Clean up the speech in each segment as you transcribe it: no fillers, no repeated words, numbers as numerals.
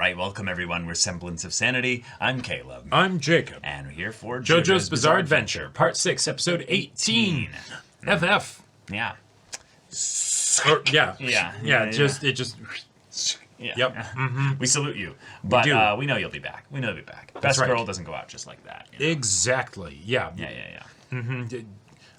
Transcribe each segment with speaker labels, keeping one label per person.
Speaker 1: right, welcome everyone. We're Semblance of Sanity. I'm Caleb.
Speaker 2: I'm Jacob.
Speaker 1: And we're here for
Speaker 2: JoJo's Bizarre Adventure, Part 6, Episode 18. FF.
Speaker 1: Yeah.
Speaker 2: Yeah. It just...
Speaker 1: Yeah.
Speaker 2: Yep.
Speaker 1: Mm-hmm. We salute you. But we know you'll be back. Best
Speaker 2: right.
Speaker 1: girl doesn't go out just like that.
Speaker 2: You know? Exactly. Yeah.
Speaker 1: Yeah.
Speaker 2: Mm-hmm.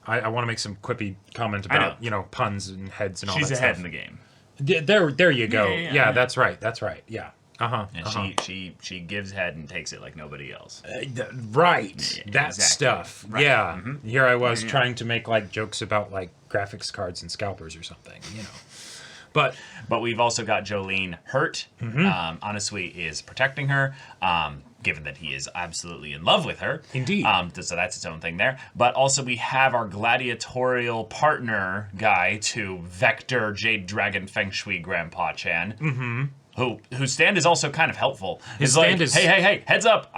Speaker 2: I want to make some quippy comment about, puns and heads and all that stuff.
Speaker 1: She's ahead in the game.
Speaker 2: There you go.
Speaker 1: Yeah.
Speaker 2: That's right. Yeah.
Speaker 1: And she gives head and takes it like nobody else.
Speaker 2: Right.
Speaker 1: Yeah,
Speaker 2: that
Speaker 1: exactly.
Speaker 2: stuff.
Speaker 1: Right.
Speaker 2: Yeah.
Speaker 1: Mm-hmm.
Speaker 2: Here I was trying to make like jokes about like graphics cards and scalpers or something, But
Speaker 1: we've also got Jolene hurt. Mm-hmm. Anasui is protecting her, given that he is absolutely in love with her.
Speaker 2: Indeed.
Speaker 1: So that's its own thing there. But also we have our gladiatorial partner guy to Vector Jade Dragon Feng Shui Grandpa Chan. Mm-hmm. Whose stand is also kind of helpful. His stand is hey, heads up!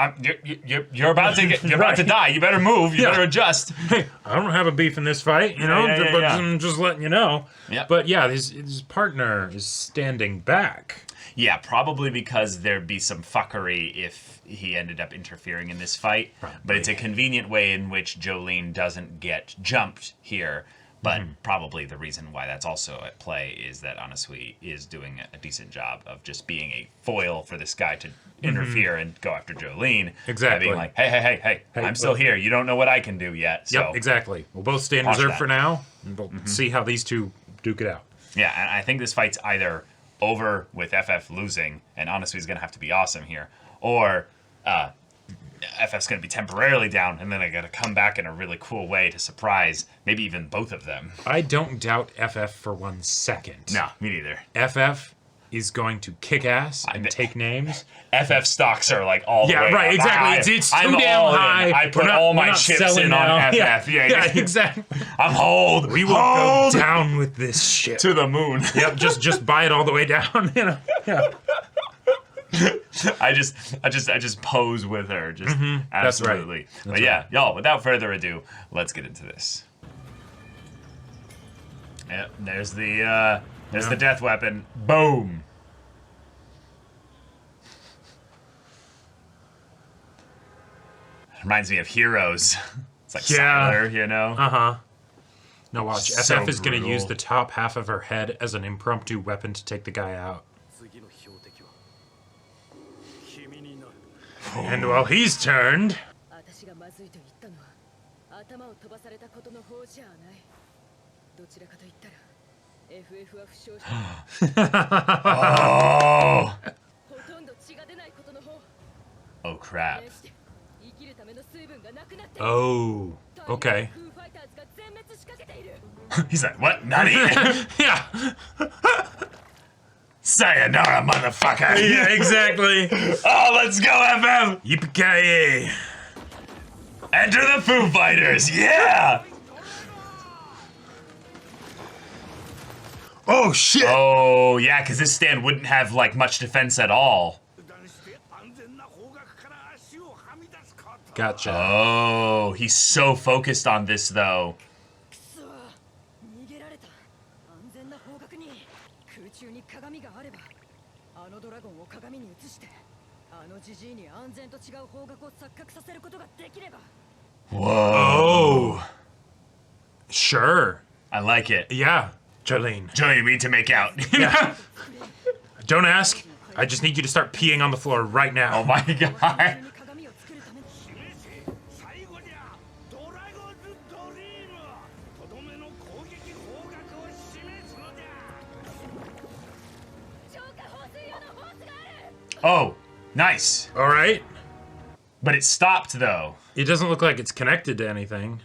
Speaker 1: You're about to about to die. You better move. You better adjust.
Speaker 2: Hey, I don't have a beef in this fight, but I'm just letting you know.
Speaker 1: Yep.
Speaker 2: But yeah, his partner is standing back.
Speaker 1: Yeah, probably because there'd be some fuckery if he ended up interfering in this fight. Probably. But it's a convenient way in which Jolene doesn't get jumped here. But probably the reason why that's also at play is that Anasui is doing a decent job of just being a foil for this guy to interfere and go after Jolene.
Speaker 2: Exactly.
Speaker 1: Being like, hey, I'm still here. You don't know what I can do yet. So
Speaker 2: yep, exactly. We'll both stay in reserve for now, and we'll see how these two duke it out.
Speaker 1: Yeah, and I think this fight's either over with FF losing, and Anasui's going to have to be awesome here, or FF's going to be temporarily down, and then I got to come back in a really cool way to surprise maybe even both of them.
Speaker 2: I don't doubt FF for 1 second.
Speaker 1: No, me neither.
Speaker 2: FF is going to kick ass and take names.
Speaker 1: FF stocks are like all the way
Speaker 2: right,
Speaker 1: up.
Speaker 2: exactly. It's too
Speaker 1: I'm
Speaker 2: damn
Speaker 1: all
Speaker 2: high.
Speaker 1: In. I put all my chips in on FF.
Speaker 2: Yeah, exactly.
Speaker 1: I'm hold.
Speaker 2: We will go down with this shit
Speaker 1: to the moon.
Speaker 2: Yep, just buy it all the way down. Yeah.
Speaker 1: I just pose with her, just absolutely.
Speaker 2: That's right.
Speaker 1: But yeah, y'all. Without further ado, let's get into this. Yep, there's the death weapon. Boom. Reminds me of Heroes. It's like Siler,
Speaker 2: Now watch,
Speaker 1: So
Speaker 2: FF is going to
Speaker 1: brutal.
Speaker 2: use the top half of her head as an impromptu weapon to take the guy out. And while he's turned...
Speaker 1: Oh! Oh crap.
Speaker 2: Oh, okay.
Speaker 1: He's like, what? Nani?
Speaker 2: Yeah.
Speaker 1: Sayonara, motherfucker!
Speaker 2: Yeah, exactly.
Speaker 1: Oh, let's go, FM!
Speaker 2: Yippee-ki-yay.
Speaker 1: Enter the Foo Fighters, yeah!
Speaker 2: Oh, shit!
Speaker 1: Oh, yeah, because this stand wouldn't have, like, much defense at all.
Speaker 2: Gotcha.
Speaker 1: Oh, he's so focused on this, though. Whoa.
Speaker 2: Sure.
Speaker 1: I like it.
Speaker 2: Yeah, Jolene.
Speaker 1: Jolene, we need to make out.
Speaker 2: Yeah. Don't ask. I just need you to start peeing on the floor right now.
Speaker 1: Oh my god. Oh, nice.
Speaker 2: All right.
Speaker 1: But it stopped, though.
Speaker 2: It doesn't look like it's connected to anything.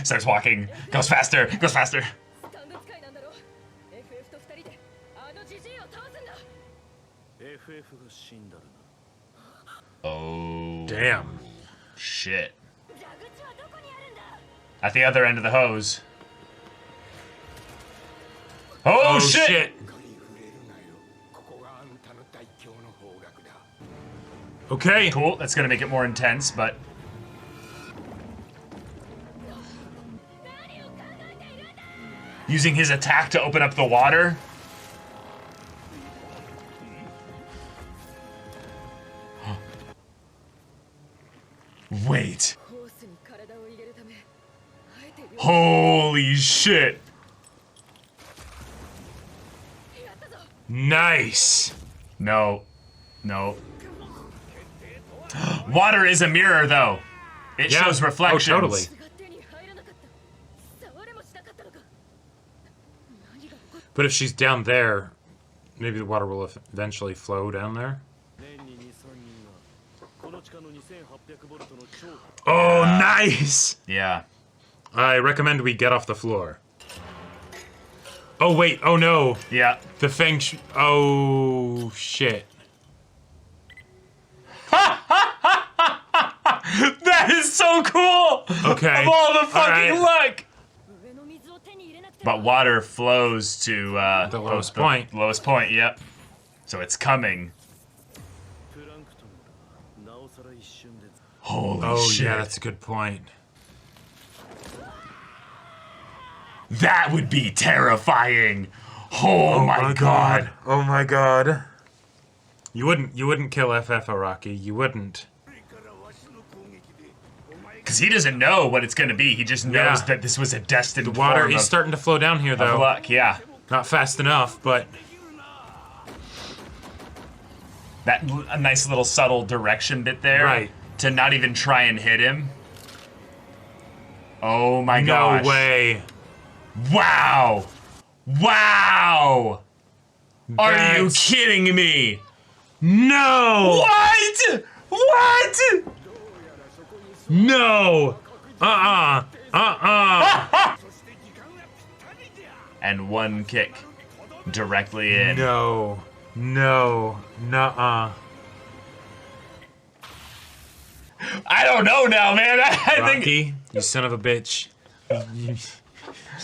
Speaker 1: Starts walking. Goes faster. Goes faster. Oh.
Speaker 2: Damn.
Speaker 1: Shit. At the other end of the hose. Oh, shit!
Speaker 2: Okay.
Speaker 1: Cool. That's going to make it more intense, but... Using his attack to open up the water. Wait. Holy shit.
Speaker 2: Nice.
Speaker 1: No. No. Water is a mirror, though. It shows reflections.
Speaker 2: Oh, totally. But if she's down there, maybe the water will eventually flow down there. Oh, nice!
Speaker 1: Yeah.
Speaker 2: I recommend we get off the floor. Oh, wait. Oh, no.
Speaker 1: Yeah.
Speaker 2: The Feng Shui. Oh, shit.
Speaker 1: That is so cool!
Speaker 2: Okay.
Speaker 1: Of all the fucking
Speaker 2: right.
Speaker 1: luck! But water flows to
Speaker 2: The lowest point.
Speaker 1: Lowest point, yep. So it's coming. Holy shit.
Speaker 2: Yeah, that's a good point.
Speaker 1: That would be terrifying. Oh, my god.
Speaker 2: Oh my god. You wouldn't kill FF Araki. You wouldn't.
Speaker 1: Because he doesn't know what it's going to be. He just knows that this was a destined
Speaker 2: The water,
Speaker 1: form
Speaker 2: he's starting to flow down here,
Speaker 1: of
Speaker 2: though.
Speaker 1: luck, yeah.
Speaker 2: Not fast enough, but...
Speaker 1: That a nice little subtle direction bit there.
Speaker 2: Right.
Speaker 1: To not even try and hit him. Oh my gosh.
Speaker 2: No way.
Speaker 1: Wow. Wow. Are you
Speaker 2: That's-
Speaker 1: kidding me?
Speaker 2: No!
Speaker 1: What? What?
Speaker 2: No!
Speaker 1: And one kick directly in.
Speaker 2: No. No. Nuh-uh.
Speaker 1: I don't know now, man. I think
Speaker 2: Rocky, you son of a bitch.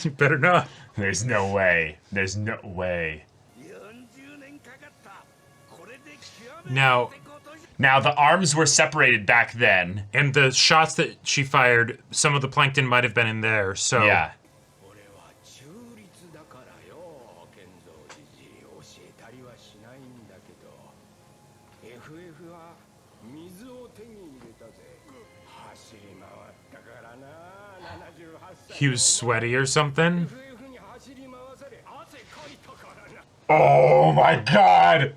Speaker 2: You better not.
Speaker 1: there's no way. There's no way.
Speaker 2: Now,
Speaker 1: Now the arms were separated back then.
Speaker 2: and the shots that she fired, some of the plankton might have been in there, so...
Speaker 1: Yeah.
Speaker 2: He was sweaty or something?
Speaker 1: Oh my god!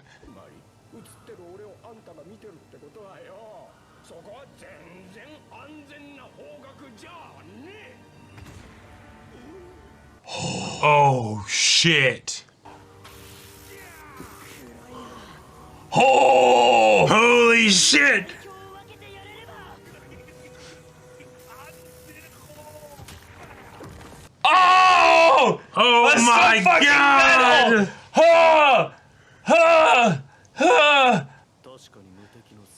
Speaker 2: Oh, shit.
Speaker 1: Oh!
Speaker 2: Holy shit!
Speaker 1: Oh!
Speaker 2: Oh
Speaker 1: That's
Speaker 2: my
Speaker 1: so fucking
Speaker 2: god!
Speaker 1: metal! Ha! Ha! Ha!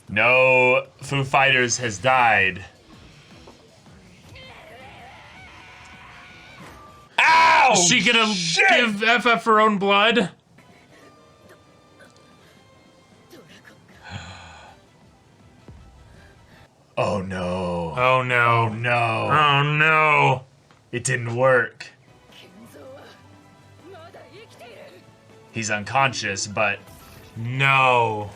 Speaker 1: No Foo Fighters has died. Ow!
Speaker 2: Is she gonna
Speaker 1: Shit!
Speaker 2: give FF her own blood?
Speaker 1: Oh no.
Speaker 2: Oh no.
Speaker 1: No.
Speaker 2: Oh no.
Speaker 1: It didn't work. He's unconscious, but
Speaker 2: No.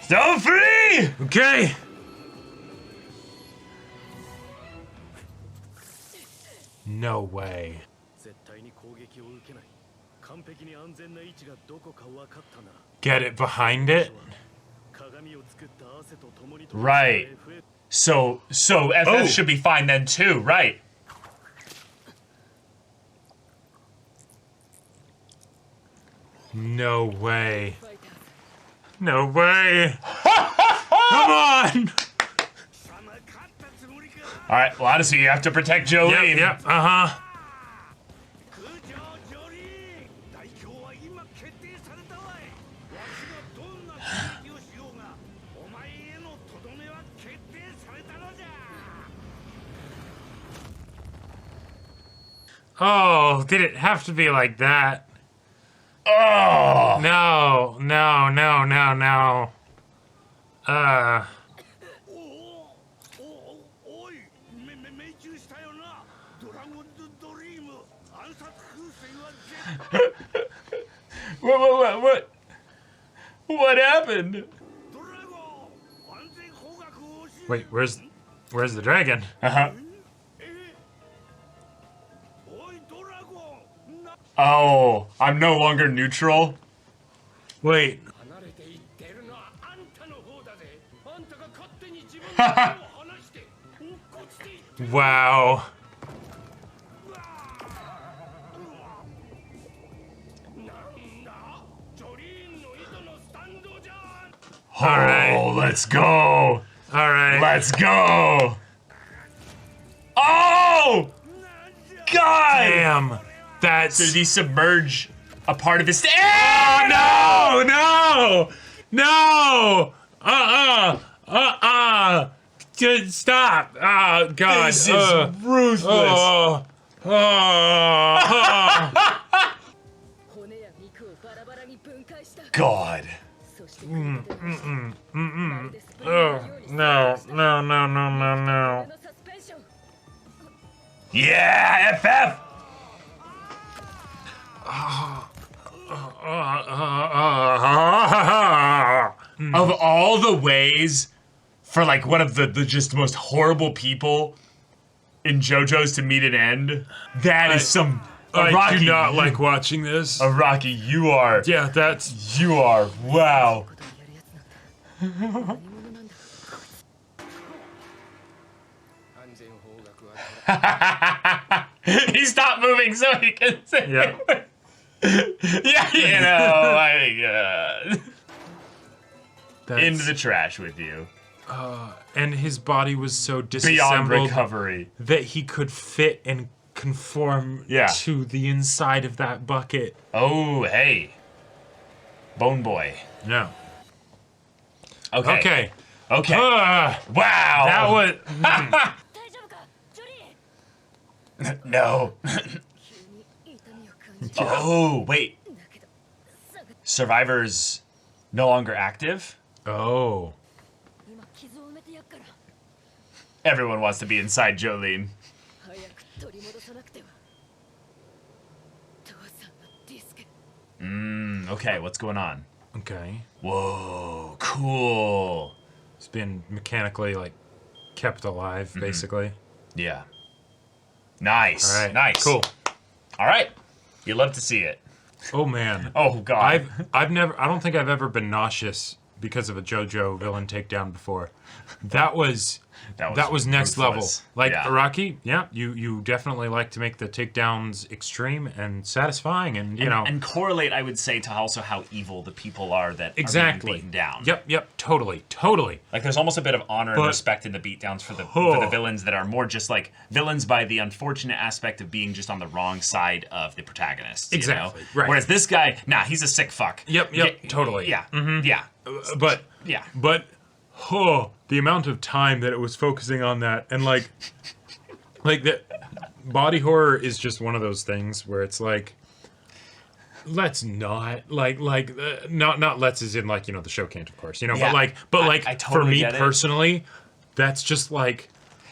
Speaker 1: still free!
Speaker 2: Okay. No way. Get it behind it?
Speaker 1: Right. So FF
Speaker 2: Oh.
Speaker 1: should be fine then too, right?
Speaker 2: No way. No way. Come on.
Speaker 1: All right. Well, honestly, you have to protect Jolene.
Speaker 2: Yep. Uh-huh. Oh, did it have to be like that?
Speaker 1: Oh.
Speaker 2: No, no, no, no, no.
Speaker 1: What happened?
Speaker 2: Wait, where's the dragon?
Speaker 1: Uh-huh. Oh, I'm no longer neutral?
Speaker 2: Wait. Wow.
Speaker 1: Oh,
Speaker 2: right.
Speaker 1: let's go.
Speaker 2: All right.
Speaker 1: Let's go. Oh! God!
Speaker 2: Damn. That's...
Speaker 1: Did he submerge a part of his...
Speaker 2: Oh, no! No! Just stop. Oh, God.
Speaker 1: This is ruthless. God.
Speaker 2: No.
Speaker 1: Yeah, FF! Of all the ways for like one of the just most horrible people in JoJo's to meet an end, that is some...
Speaker 2: I do not like watching this.
Speaker 1: Rocky, you are...
Speaker 2: Yeah, that's...
Speaker 1: You are... Wow. He stopped moving so he can say...
Speaker 2: Yeah.
Speaker 1: Yeah, you know,
Speaker 2: That's,
Speaker 1: into the trash with you.
Speaker 2: and his body was so
Speaker 1: Beyond
Speaker 2: disassembled
Speaker 1: recovery.
Speaker 2: that he could fit and conform
Speaker 1: Yeah.
Speaker 2: to the inside of that bucket.
Speaker 1: Oh, hey. Bone Boy.
Speaker 2: No.
Speaker 1: Okay.
Speaker 2: Okay.
Speaker 1: Wow.
Speaker 2: That was...
Speaker 1: No. Oh, wait. Survivor's no longer active?
Speaker 2: Oh.
Speaker 1: Everyone wants to be inside Jolene. Okay, what's going on?
Speaker 2: Okay.
Speaker 1: Whoa, cool.
Speaker 2: It's been mechanically, like, kept alive, basically.
Speaker 1: Yeah. Nice.
Speaker 2: All right.
Speaker 1: Nice.
Speaker 2: Cool.
Speaker 1: All right. You love to see it.
Speaker 2: Oh, man.
Speaker 1: Oh, God.
Speaker 2: I don't think I've ever been nauseous because of a JoJo villain takedown before. That was next level.
Speaker 1: ruthless.
Speaker 2: Like,
Speaker 1: Yeah.
Speaker 2: Araki, yeah, you definitely like to make the takedowns extreme and satisfying, and you know,
Speaker 1: And correlate, I would say, to also how evil the people are that
Speaker 2: exactly
Speaker 1: are being beaten down.
Speaker 2: Yep, totally.
Speaker 1: Like, there's almost a bit of honor and
Speaker 2: But-
Speaker 1: respect in the beatdowns for the villains that are more just like villains by the unfortunate aspect of being just on the wrong side of the protagonist. You
Speaker 2: Exactly,
Speaker 1: know?
Speaker 2: right.
Speaker 1: Whereas this guy, he's a sick fuck.
Speaker 2: Yep, totally.
Speaker 1: Yeah. Yeah.
Speaker 2: But
Speaker 1: Yeah.
Speaker 2: the amount of time that it was focusing on that, and like the body horror is just one of those things where it's like, let's not not let's as in like, you know, the show can't, of course, you know,
Speaker 1: Yeah.
Speaker 2: but like
Speaker 1: I
Speaker 2: for
Speaker 1: totally
Speaker 2: me
Speaker 1: get it.
Speaker 2: personally, that's just like,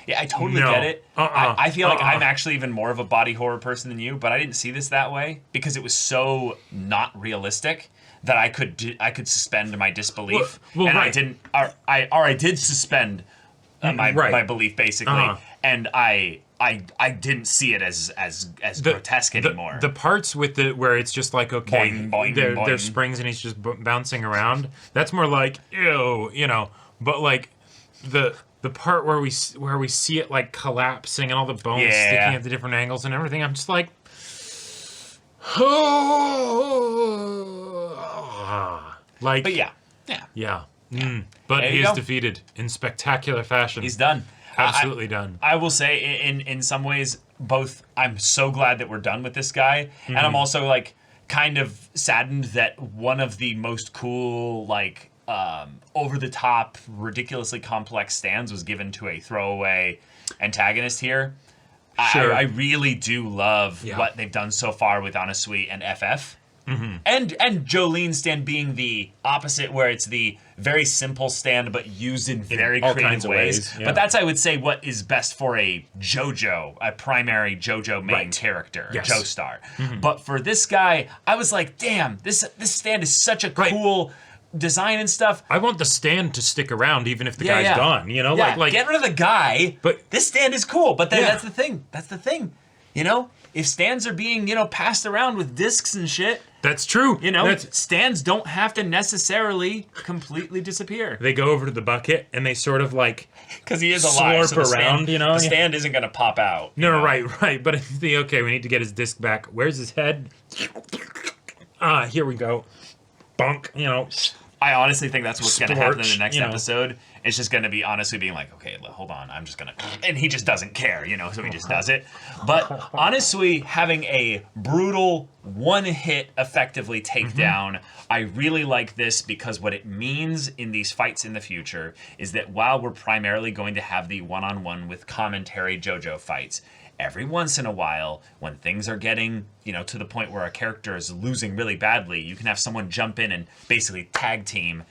Speaker 1: Yeah, I totally
Speaker 2: No.
Speaker 1: get it.
Speaker 2: Uh-uh.
Speaker 1: I feel like I'm actually even more of a body horror person than you, but I didn't see this that way because it was so not realistic that I could suspend my disbelief,
Speaker 2: Well,
Speaker 1: and I
Speaker 2: right.
Speaker 1: didn't. I did suspend my
Speaker 2: Right.
Speaker 1: belief basically,
Speaker 2: Uh-huh.
Speaker 1: and I didn't see it as grotesque anymore.
Speaker 2: The parts with the where it's just like, okay,
Speaker 1: Boing, boing,
Speaker 2: there,
Speaker 1: boing.
Speaker 2: there's springs and he's just bouncing around. That's more like, ew, you know. But like the part where we see it like collapsing and all the bones
Speaker 1: Yeah.
Speaker 2: sticking at the different angles and everything, I'm just like, like,
Speaker 1: but yeah.
Speaker 2: yeah. But
Speaker 1: There
Speaker 2: he
Speaker 1: you
Speaker 2: is
Speaker 1: go.
Speaker 2: defeated in spectacular fashion.
Speaker 1: He's done.
Speaker 2: Absolutely done.
Speaker 1: I will say, in some ways, both. I'm so glad that we're done with this guy, and I'm also like kind of saddened that one of the most cool, like, over the top, ridiculously complex stands was given to a throwaway antagonist here.
Speaker 2: Sure.
Speaker 1: I really do love
Speaker 2: Yeah.
Speaker 1: what they've done so far with Anasui and FF. And Jolene's stand being the opposite, where it's the very simple stand but used in very
Speaker 2: all
Speaker 1: creative
Speaker 2: kinds of
Speaker 1: ways.
Speaker 2: yeah.
Speaker 1: But that's, I would say, what is best for a JoJo, a primary JoJo main
Speaker 2: Right.
Speaker 1: character,
Speaker 2: Yes.
Speaker 1: Joestar. But for this guy, I was like, damn, this stand is such a cool, design and stuff.
Speaker 2: I want the stand to stick around even if the guy's gone, you know?
Speaker 1: Yeah,
Speaker 2: Like
Speaker 1: get rid of the guy,
Speaker 2: but
Speaker 1: this stand is cool. But then that's the thing. That's the thing. You know? If stands are being, passed around with discs and shit,
Speaker 2: that's true.
Speaker 1: Stands don't have to necessarily completely disappear.
Speaker 2: They go over to the bucket and they sort of like
Speaker 1: because he is alive,
Speaker 2: slurp
Speaker 1: so
Speaker 2: around,
Speaker 1: The stand isn't gonna pop out.
Speaker 2: No, right. But it's okay, we need to get his disc back. Where's his head? Here we go. Bunk,
Speaker 1: I honestly think that's what's going to happen in the next
Speaker 2: you know.
Speaker 1: episode. It's just going to be Anasui being like, okay, hold on, I'm just going to... And he just doesn't care, so he just does it. But Anasui having a brutal one-hit effectively takedown, I really like this because what it means in these fights in the future is that while we're primarily going to have the one-on-one with commentary JoJo fights, every once in a while, when things are getting, to the point where a character is losing really badly, you can have someone jump in and basically tag team,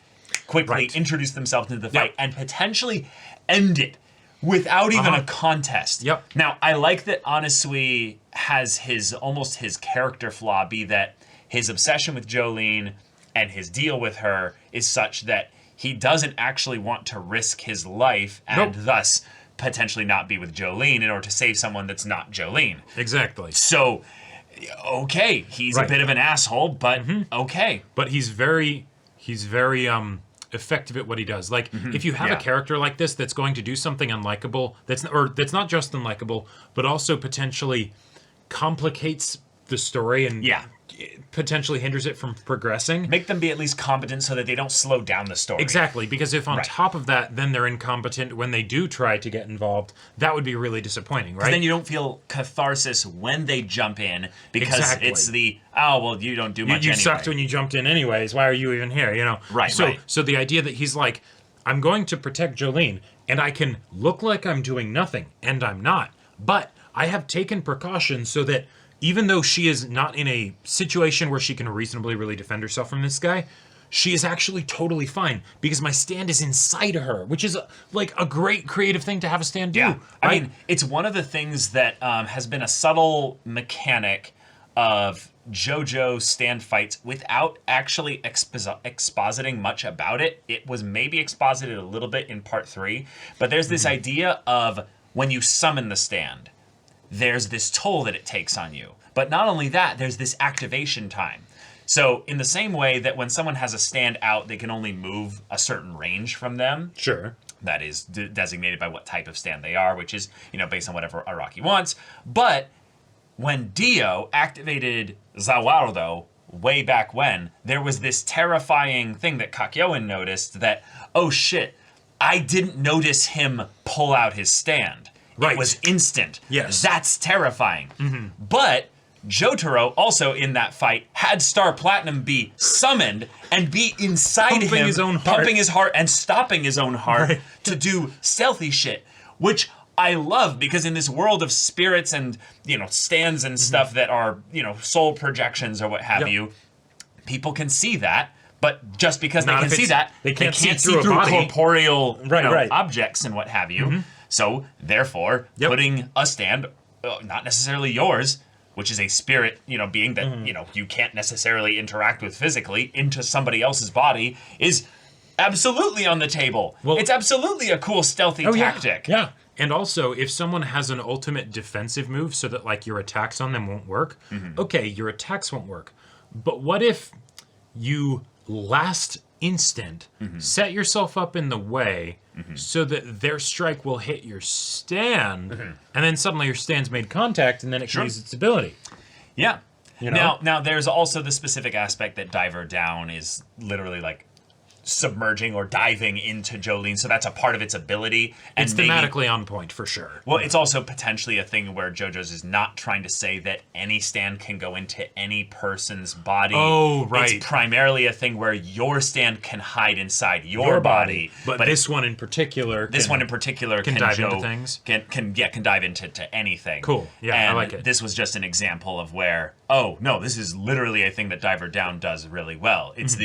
Speaker 1: quickly introduce themselves into the fight, and potentially end it without even a contest.
Speaker 2: Yep.
Speaker 1: Now, I like that Anasui has his character flaw be that his obsession with Jolene and his deal with her is such that he doesn't actually want to risk his life and thus potentially not be with Jolene in order to save someone that's not Jolene.
Speaker 2: Exactly.
Speaker 1: So, okay, he's a bit of an asshole, but okay.
Speaker 2: But he's very effective at what he does. Like, if you have a character like this that's going to do something unlikable, that's not just unlikable, but also potentially complicates the story and potentially hinders it from progressing.
Speaker 1: Make them be at least competent so that they don't slow down the story.
Speaker 2: Exactly, because if on top of that, then they're incompetent when they do try to get involved, that would be really disappointing, right?
Speaker 1: Then you don't feel catharsis when they jump in because it's the, you don't do much
Speaker 2: You
Speaker 1: anyway.
Speaker 2: sucked when you jumped in anyways. Why are you even here,
Speaker 1: Right,
Speaker 2: So the idea that he's like, I'm going to protect Jolene, and I can look like I'm doing nothing, and I'm not. But I have taken precautions so that even though she is not in a situation where she can reasonably really defend herself from this guy, she is actually totally fine because my stand is inside of her, which is like a great creative thing to have a stand do.
Speaker 1: Yeah, I mean, it's one of the things that has been a subtle mechanic of JoJo stand fights without actually expositing much about it. It was maybe exposited a little bit in part 3, but there's this idea of when you summon the stand, there's this toll that it takes on you. But not only that, there's this activation time. So in the same way that when someone has a stand out, they can only move a certain range from them.
Speaker 2: Sure.
Speaker 1: That is designated by what type of stand they are, which is, based on whatever Araki wants. But when Dio activated Zawardo way back when, there was this terrifying thing that Kakyoin noticed that, oh shit, I didn't notice him pull out his stand.
Speaker 2: Right.
Speaker 1: It was instant.
Speaker 2: Yes.
Speaker 1: That's terrifying. But Jotaro also in that fight had Star Platinum be summoned and be inside him,
Speaker 2: his own heart.
Speaker 1: pumping his heart and stopping his own heart to do stealthy shit, which I love because in this world of spirits and, stands and stuff that are, soul projections or what have you, people can see that. But just because they can see that,
Speaker 2: they can't see
Speaker 1: through
Speaker 2: through
Speaker 1: corporeal
Speaker 2: Right.
Speaker 1: objects and what have you. So, therefore, putting a stand, not necessarily yours, which is a spirit, being that, you can't necessarily interact with physically, into somebody else's body, is absolutely on the table. Well, it's absolutely a cool stealthy tactic.
Speaker 2: Yeah. And also, if someone has an ultimate defensive move so that, like, your attacks on them won't work, okay, your attacks won't work. But what if you last instant set yourself up in the way so that their strike will hit your stand, and then suddenly your stand's made contact, and then it can use its ability.
Speaker 1: Yeah. Now there's also the specific aspect that Diver Down is literally like submerging or diving into Jolene, so that's a part of its ability. And
Speaker 2: it's thematically on point for sure.
Speaker 1: Well, it's also potentially a thing where JoJo's is not trying to say that any stand can go into any person's body.
Speaker 2: Oh, right.
Speaker 1: It's primarily a thing where your stand can hide inside your body.
Speaker 2: But this one in particular
Speaker 1: can
Speaker 2: dive into things.
Speaker 1: Can dive into anything.
Speaker 2: Cool. Yeah,
Speaker 1: and
Speaker 2: I like it.
Speaker 1: This was just an example of where, this is literally a thing that Diver Down does really well. It's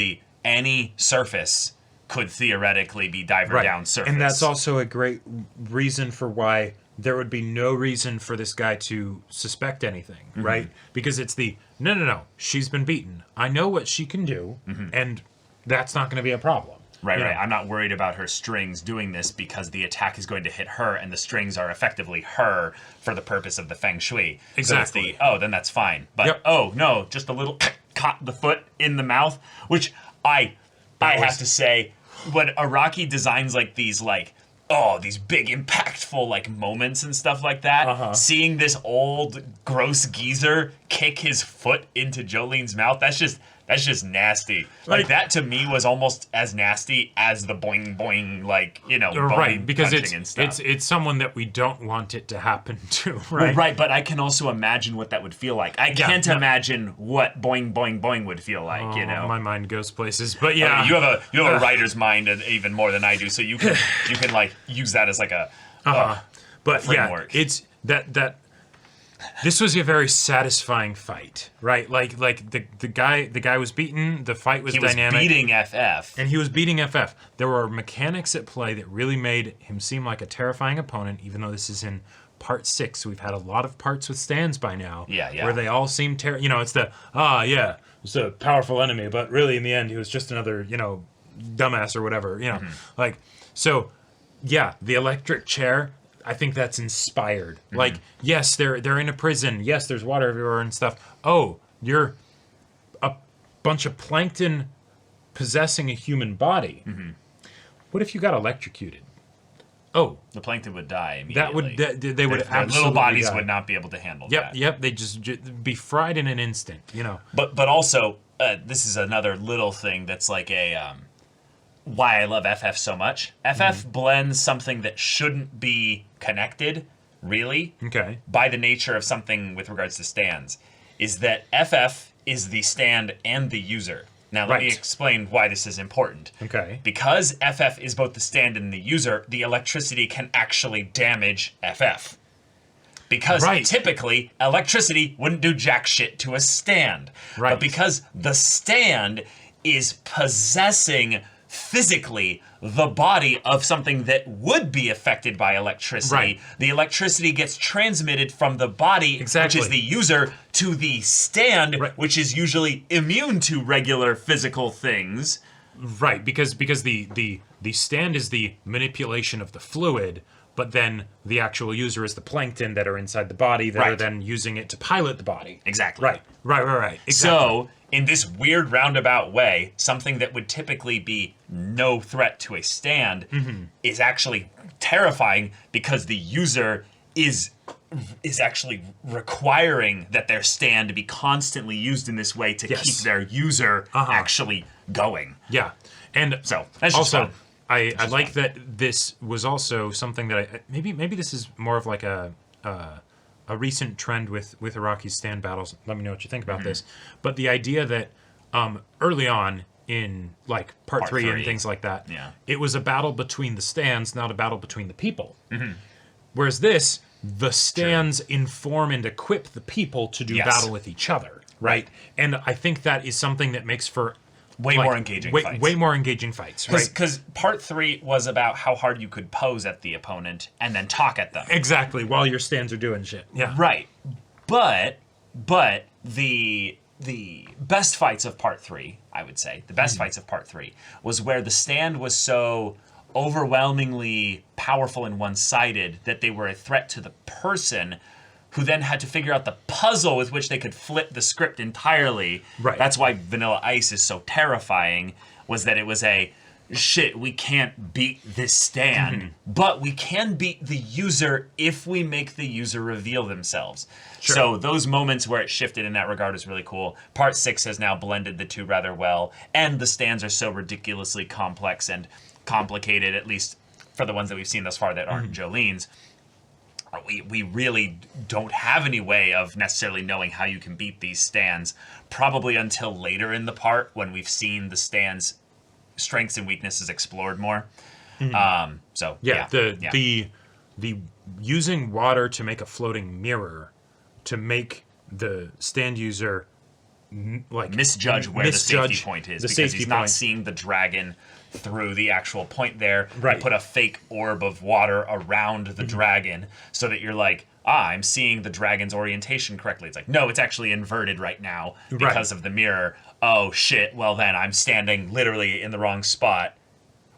Speaker 1: any surface could theoretically be Diver Down surface.
Speaker 2: And that's also a great reason for why there would be no reason for this guy to suspect anything, right? Because it's no, she's been beaten. I know what she can do, and that's not going to be a problem.
Speaker 1: Right,
Speaker 2: You know?
Speaker 1: right. I'm not worried about her strings doing this because the attack is going to hit her, and the strings are effectively her for the purpose of the feng shui.
Speaker 2: Exactly.
Speaker 1: So it's then that's fine. But
Speaker 2: Yep.
Speaker 1: oh no, just a little caught the foot in the mouth, which I have to say, when Araki designs like these these big impactful like moments and stuff like that, seeing this old gross geezer kick his foot into Jolene's mouth, that's just nasty. Like that to me was almost as nasty as the boing boing, bone
Speaker 2: because
Speaker 1: punching and stuff.
Speaker 2: it's someone that we don't want it to happen to, right?
Speaker 1: Right, but I can also imagine what that would feel like. I can't imagine what boing boing boing would feel like.
Speaker 2: My mind goes places, but yeah,
Speaker 1: you have a writer's mind even more than I do, so you can like use that as like a
Speaker 2: but
Speaker 1: framework.
Speaker 2: Yeah, it's that. This was a very satisfying fight, right? Like the guy was beaten. The fight was dynamic.
Speaker 1: He was beating FF,
Speaker 2: and he was beating FF. There were mechanics at play that really made him seem like a terrifying opponent. Even though this is in part 6, we've had a lot of parts with stands by now, where they all seem it's it's a powerful enemy, but really in the end he was just another dumbass or whatever, so yeah, the electric chair. I think that's inspired. Mm-hmm. Like, yes, they're in a prison. Yes, there's water everywhere and stuff. Oh, you're a bunch of plankton possessing a human body. Mm-hmm. What if you got electrocuted? Oh,
Speaker 1: the plankton would die immediately.
Speaker 2: They would absolutely
Speaker 1: little bodies
Speaker 2: die.
Speaker 1: would not be able to handle that.
Speaker 2: Yep, they just be fried in an instant.
Speaker 1: But also, this is another little thing that's like why I love FF so much. FF blends something that shouldn't be connected, really, by the nature of something with regards to stands, is that FF is the stand and the user. Now, let me explain why this is important.
Speaker 2: Okay.
Speaker 1: Because FF is both the stand and the user, the electricity can actually damage FF. Because typically, electricity wouldn't do jack shit to a stand.
Speaker 2: Right.
Speaker 1: But because the stand is possessing physically the body of something that would be affected by electricity, the electricity gets transmitted from the body, which is the user, to the stand, which is usually immune to regular physical things.
Speaker 2: Right, because the stand is the manipulation of the fluid, but then the actual user is the plankton that are inside the body that are then using it to pilot the body.
Speaker 1: Exactly.
Speaker 2: Right. Exactly.
Speaker 1: So, in this weird roundabout way, something that would typically be no threat to a stand is actually terrifying because the user is actually requiring that their stand be constantly used in this way to keep their user actually going.
Speaker 2: Yeah. And
Speaker 1: so that's just
Speaker 2: also
Speaker 1: fun.
Speaker 2: I like that this was also something that maybe this is more of like a recent trend with Araki's stand battles. Let me know what you think about this. But the idea that early on in like part 3 and things like that, it was a battle between the stands, not a battle between the people. Whereas this, the stands inform and equip the people to do battle with each other, right? And I think that is something that makes for
Speaker 1: way more engaging fights.
Speaker 2: Way more engaging fights, right?
Speaker 1: Because part 3 was about how hard you could pose at the opponent and then talk at them.
Speaker 2: Exactly, while your stands are doing shit. Yeah.
Speaker 1: Right. But the best fights of part 3, I would say, the best fights of part 3 was where the stand was so overwhelmingly powerful and one-sided that they were a threat to the person, who then had to figure out the puzzle with which they could flip the script entirely.
Speaker 2: Right.
Speaker 1: That's why Vanilla Ice is so terrifying, was that it was we can't beat this stand, but we can beat the user if we make the user reveal themselves. Sure. So those moments where it shifted in that regard is really cool. Part 6 has now blended the two rather well, and the stands are so ridiculously complex and complicated, at least for the ones that we've seen thus far that aren't Jolene's. We really don't have any way of necessarily knowing how you can beat these stands, probably until later in the part when we've seen the stands' strengths and weaknesses explored more.
Speaker 2: The using water to make a floating mirror to make the stand user
Speaker 1: misjudge where the safety point is, because he's not seeing the dragon through the actual point there.
Speaker 2: Right.
Speaker 1: You put a fake orb of water around the dragon so that you're like, I'm seeing the dragon's orientation correctly. It's like, no, it's actually inverted right now because of the mirror. oh shit, well then I'm standing literally in the wrong spot.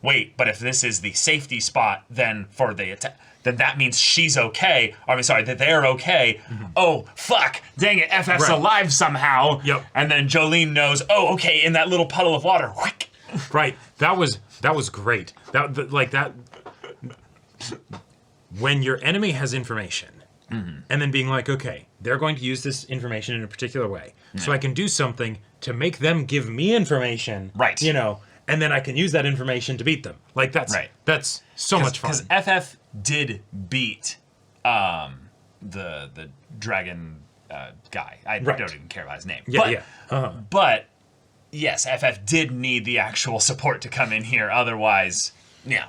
Speaker 1: Wait, but if this is the safety spot, then for the attack, then that means she's okay. That they're okay. Oh, fuck. Dang it, FF's alive somehow.
Speaker 2: Yep.
Speaker 1: And then Jolene knows, oh, okay, in that little puddle of water. Whick.
Speaker 2: Right. That was great. That when your enemy has information, and then being like, okay, they're going to use this information in a particular way, so I can do something to make them give me information.
Speaker 1: Right.
Speaker 2: And then I can use that information to beat them. Like that's so much fun.
Speaker 1: Because FF did beat the dragon guy. I don't even care about his name. But yes, FF did need the actual support to come in here. Otherwise, no.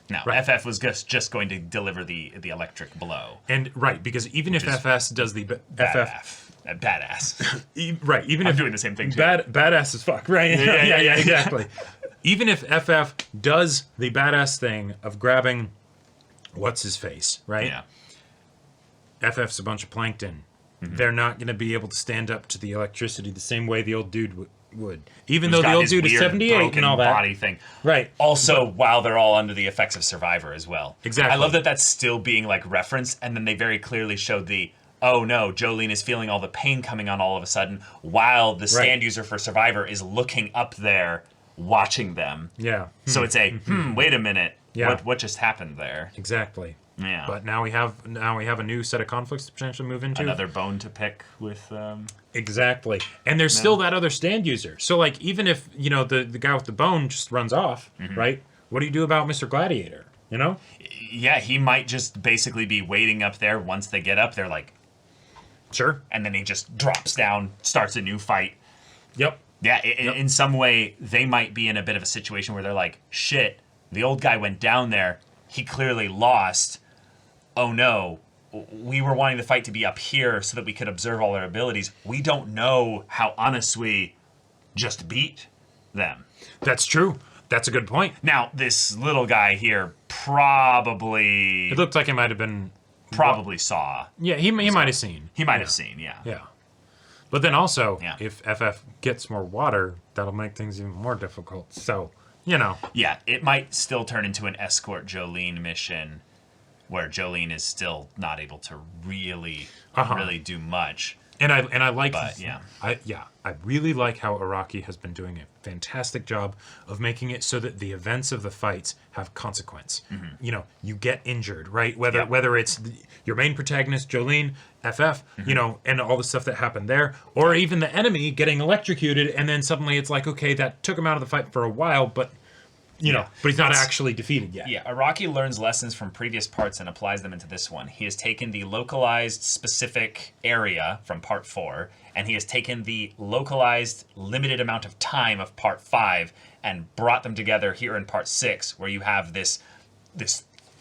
Speaker 1: FF was just going to deliver the electric blow.
Speaker 2: And because even if FS does the
Speaker 1: badass.
Speaker 2: Right, even
Speaker 1: I'm
Speaker 2: if
Speaker 1: doing the same thing too.
Speaker 2: Badass as fuck, right? Yeah, exactly. Even if FF does the badass thing of grabbing what's his face, right?
Speaker 1: Yeah.
Speaker 2: FF's a bunch of plankton. They're not going to be able to stand up to the electricity the same way the old dude would. Even though the old dude is 78 and all that.
Speaker 1: Body thing.
Speaker 2: Right.
Speaker 1: Also, while they're all under the effects of Survivor as well.
Speaker 2: Exactly.
Speaker 1: I love that that's still being referenced, and then they very clearly showed the, oh no, Jolene is feeling all the pain coming on all of a sudden, while the stand user for Survivor is looking up there, watching them.
Speaker 2: Yeah.
Speaker 1: So it's a, wait a minute.
Speaker 2: Yeah.
Speaker 1: What just happened there?
Speaker 2: Exactly.
Speaker 1: Yeah.
Speaker 2: But now we have a new set of conflicts to potentially move into.
Speaker 1: Another bone to pick with.
Speaker 2: Exactly. And there's still that other stand user. So even if the guy with the bone just runs off, right? What do you do about Mr. Gladiator?
Speaker 1: Yeah, he might just basically be waiting up there. Once they get up, they're like,
Speaker 2: sure.
Speaker 1: And then he just drops down, starts a new fight.
Speaker 2: Yep.
Speaker 1: Yeah, in some way, they might be in a bit of a situation where they're like, shit, the old guy went down there. He clearly lost. Oh no, we were wanting the fight to be up here so that we could observe all their abilities. We don't know how Anasui just beat them.
Speaker 2: That's true. That's a good point.
Speaker 1: Now, this little guy here probably...
Speaker 2: It looked like it might have been...
Speaker 1: Probably saw.
Speaker 2: Yeah, he might have seen.
Speaker 1: He might have seen, yeah.
Speaker 2: Yeah. But then also, if FF gets more water, that'll make things even more difficult. So,
Speaker 1: Yeah, it might still turn into an escort Jolene mission where Jolene is still not able to really do much.
Speaker 2: And I like,
Speaker 1: but,
Speaker 2: I really like how Araki has been doing a fantastic job of making it so that the events of the fights have consequence. You get injured, right? Whether it's your main protagonist Jolene, FF, and all the stuff that happened there, or even the enemy getting electrocuted, and then suddenly it's like, okay, that took him out of the fight for a while, but but he's not actually defeated yet.
Speaker 1: Yeah, Araki learns lessons from previous parts and applies them into this one. He has taken the localized specific area from part 4, and he has taken the localized limited amount of time of part 5 and brought them together here in part 6, where you have this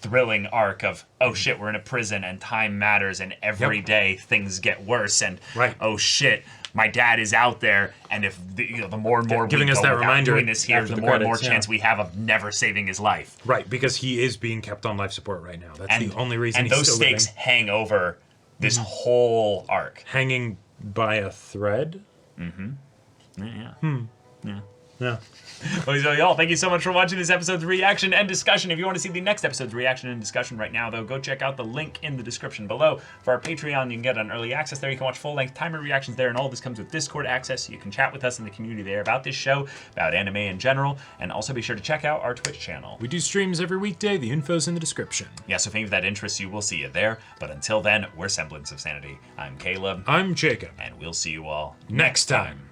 Speaker 1: thrilling arc of, oh shit, we're in a prison and time matters and every day things get worse and oh shit, my dad is out there, and if the more and more
Speaker 2: giving
Speaker 1: we
Speaker 2: us
Speaker 1: go
Speaker 2: that
Speaker 1: without
Speaker 2: reminder
Speaker 1: doing this here,
Speaker 2: after
Speaker 1: the
Speaker 2: the
Speaker 1: more and more
Speaker 2: credits,
Speaker 1: chance we have of never saving his life.
Speaker 2: Right, because he is being kept on life support right now. That's the only reason
Speaker 1: and
Speaker 2: he's
Speaker 1: those
Speaker 2: still
Speaker 1: stakes
Speaker 2: living.
Speaker 1: hang over this whole arc.
Speaker 2: Hanging by a thread? Yeah.
Speaker 1: Well, so y'all, thank you so much for watching this episode's reaction and discussion. If you want to see the next episode's reaction and discussion right now, though, go check out the link in the description below. For our Patreon, you can get an early access there. You can watch full-length timer reactions there, and all this comes with Discord access, so you can chat with us in the community there about this show, about anime in general, and also be sure to check out our Twitch channel.
Speaker 2: We do streams every weekday. The info's in the description.
Speaker 1: Yeah, so if any of that interests you, we'll see you there. But until then, we're Semblance of Sanity. I'm Caleb.
Speaker 2: I'm Jacob.
Speaker 1: And we'll see you all
Speaker 2: next time.